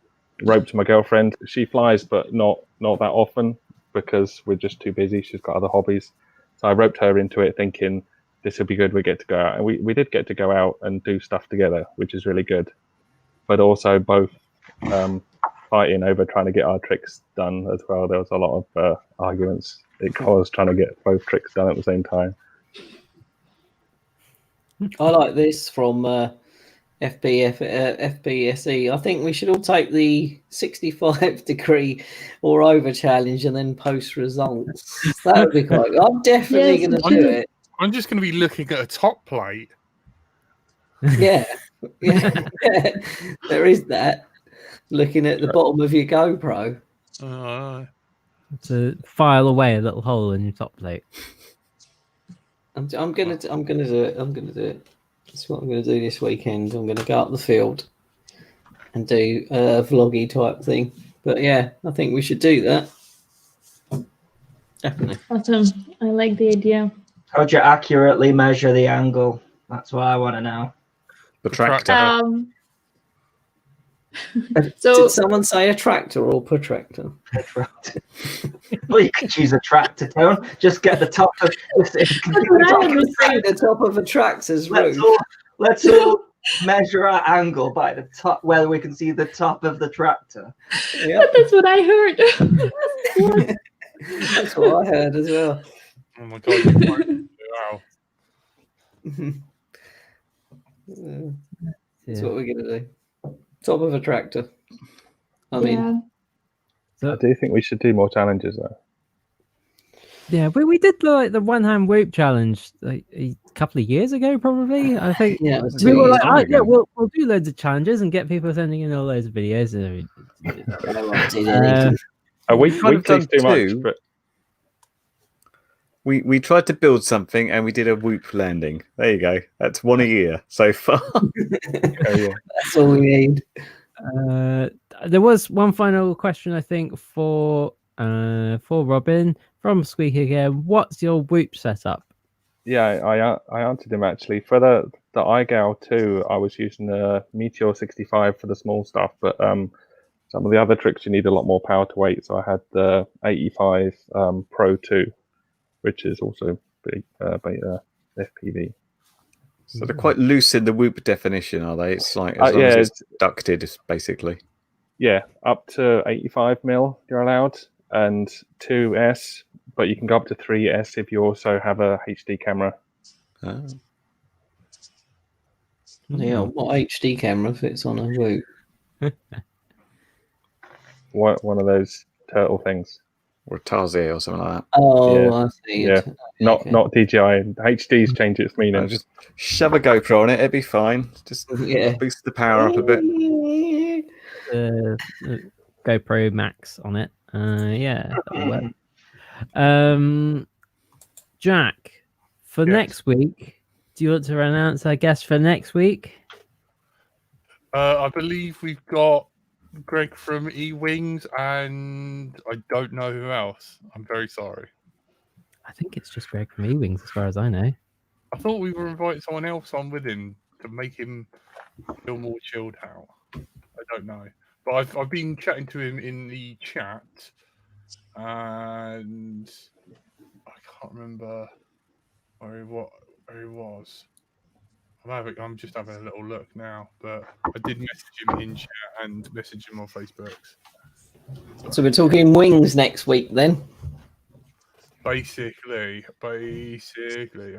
roped my girlfriend. She flies, but not that often because we're just too busy. She's got other hobbies. So I roped her into it thinking this would be good. We get to go out. And we did get to go out and do stuff together, which is really good. But also both fighting over trying to get our tricks done as well. There was a lot of arguments. It caused trying to get both tricks done at the same time. I like this from FBSE. I think we should all take the 65-degree or over challenge and then post results. That would be quite good. I'm definitely Yes, going to do it. I'm just going to be looking at a top plate. Yeah. There is that. Looking at the bottom of your GoPro. To file away a little hole in your top plate. I'm gonna do it. I'm gonna do it. That's what I'm gonna do this weekend. I'm gonna go up the field and do a vloggy type thing. But yeah, I think we should do that. Definitely. Awesome. I like the idea. How'd you accurately measure the angle? That's what I want to know. The tractor. So Did someone say a tractor or protractor? Well, you could use a tractor, Tone. Just get the top of The top of a tractor's roof. Let's all measure our angle by the top, whether we can see the top of the tractor. Yeah, that's what I heard. that's what I heard as well. Oh my god! Wow. That's what we're gonna do. Top of a tractor. I mean, I do think we should do more challenges though. Yeah, we did like the one-hand whoop challenge like a couple of years ago, probably. I think. yeah, it was We 2 were years like, ago. we'll do loads of challenges and get people sending in all those videos. A week kind of is too done much, two. but We tried to build something and we did a whoop landing. There you go. That's one a year so far. That's all we need. There was one final question, I think, for Robin from Squeak again. What's your whoop setup? yeah, I answered him actually. For the IGOW2, I was using the Meteor 65 for the small stuff, but some of the other tricks you need a lot more power to weight. So I had the 85 Pro 2, which is also beta FPV. So they're quite loose in the whoop definition, are they? It's like as long as it's ducted, basically. Yeah, up to 85 mil you're allowed, and 2S but you can go up to 3S if you also have a HD camera. Oh. Yeah, what HD camera fits on a Woo? One of those turtle things. Or Tarsier or something like that. Oh, Yeah. I see. Yeah. Not Okay. not DJI. HD's changed its meaning. No, just shove a GoPro on it, it'd be fine. Just Yeah. boost the power up a bit. GoPro Max on it. Yeah, that'll work. Jack, for Yes. next week, do you want to announce our guest for next week? I believe we've got Greg from E-Wings, and I don't know who else. I'm very sorry. I think it's just Greg from E-Wings, as far as I know. I thought we were inviting someone else on with him to make him feel more chilled out. I don't know. But I've been chatting to him in the chat, and I can't remember where he was. I'm just having a little look now, but I did message him in chat and message him on Facebook. So we're talking wings next week then. Basically,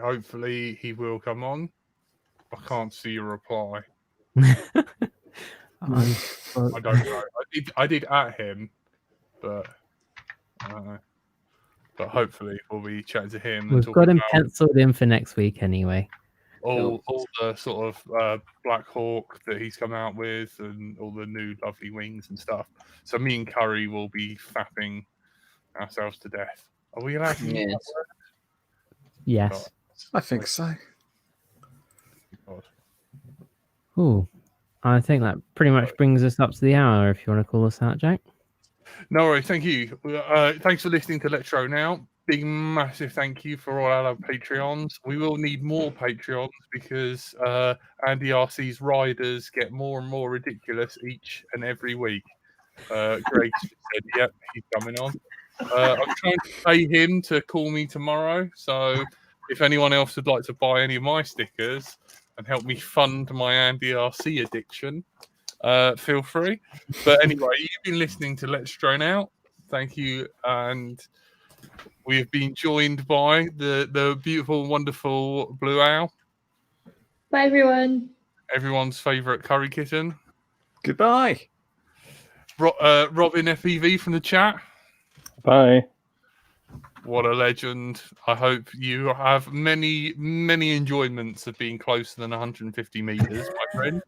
hopefully he will come on. I can't see a reply. I don't know. I did at him, but hopefully we'll be chatting to him. We've got him penciled in for next week anyway. All the sort of Black Hawk that he's come out with, and all the new lovely wings and stuff. So me and Curry will be fapping ourselves to death. Are we allowed to use that word? Yes. I think so. God. Ooh, I think that pretty much brings us up to the hour, if you want to call us out, Jack. No worries, thank you. Thanks for listening to Let's Show Now. Big massive thank you for all our Patreons. We will need more Patreons because Andy RC's riders get more and more ridiculous each and every week. Greg said, yep, he's coming on. I'm trying to pay him to call me tomorrow. So if anyone else would like to buy any of my stickers and help me fund my Andy RC addiction, feel free. But anyway, you've been listening to Let's Drone Out. Thank you. And we have been joined by the beautiful, wonderful Blue Owl. Bye, everyone. Everyone's favourite curry kitten. Goodbye. Robin FEV from the chat. Bye. What a legend. I hope you have many, many enjoyments of being closer than 150 metres, my friend.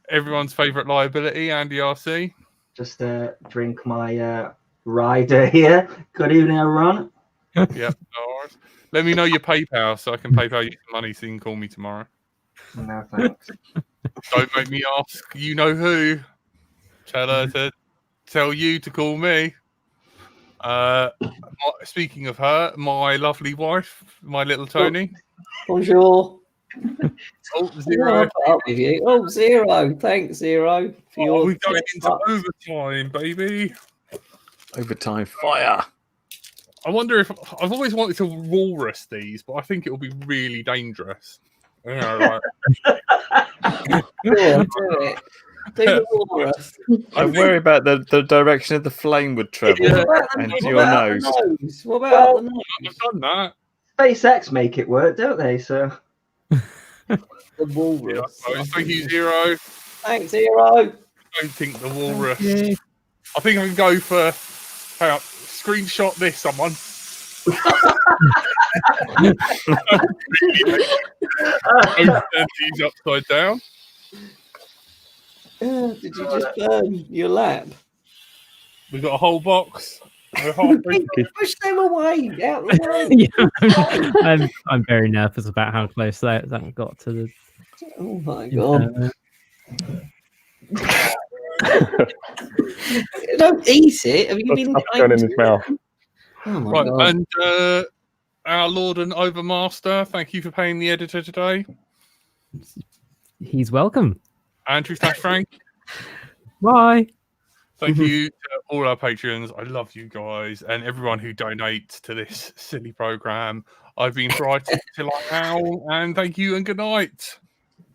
Everyone's favourite liability, Andy RC. Just drink my rider here. Good evening, everyone. Yep. No worries. Let me know your PayPal so I can PayPal you some money so you can call me tomorrow. No thanks. Don't make me ask. You know who? Tell her to tell you to call me. Speaking of her, my lovely wife, my little Tony. Bonjour. Oh, Zero. Up with you. Oh, Zero. Thanks, Zero. For We're going into overtime, baby. Overtime fire. I wonder if I've always wanted to walrus these, but I think it will be really dangerous. You know, do it. Do the walrus. I worry about the direction of the flame would travel and your nose. What about the nose? I've done that. SpaceX make it work, don't they? So The walrus. Yeah, thank you, Zero. Thanks, Zero. I don't think the walrus. I think I can go for. Hang on, screenshot this, someone. He's upside down. Did you just burn your lap? We've got a whole box. We're Push them away out the way. Yeah, I'm very nervous about how close that got to the. Oh my god! Don't eat it. Have you been going in his mouth? Oh my right, god! and our Lord and Overmaster, thank you for paying the editor today. He's welcome. Andrew Frank. Bye. Thank you to all our patrons. I love you guys and everyone who donates to this silly program. I've been bright till I now, and thank you and good night.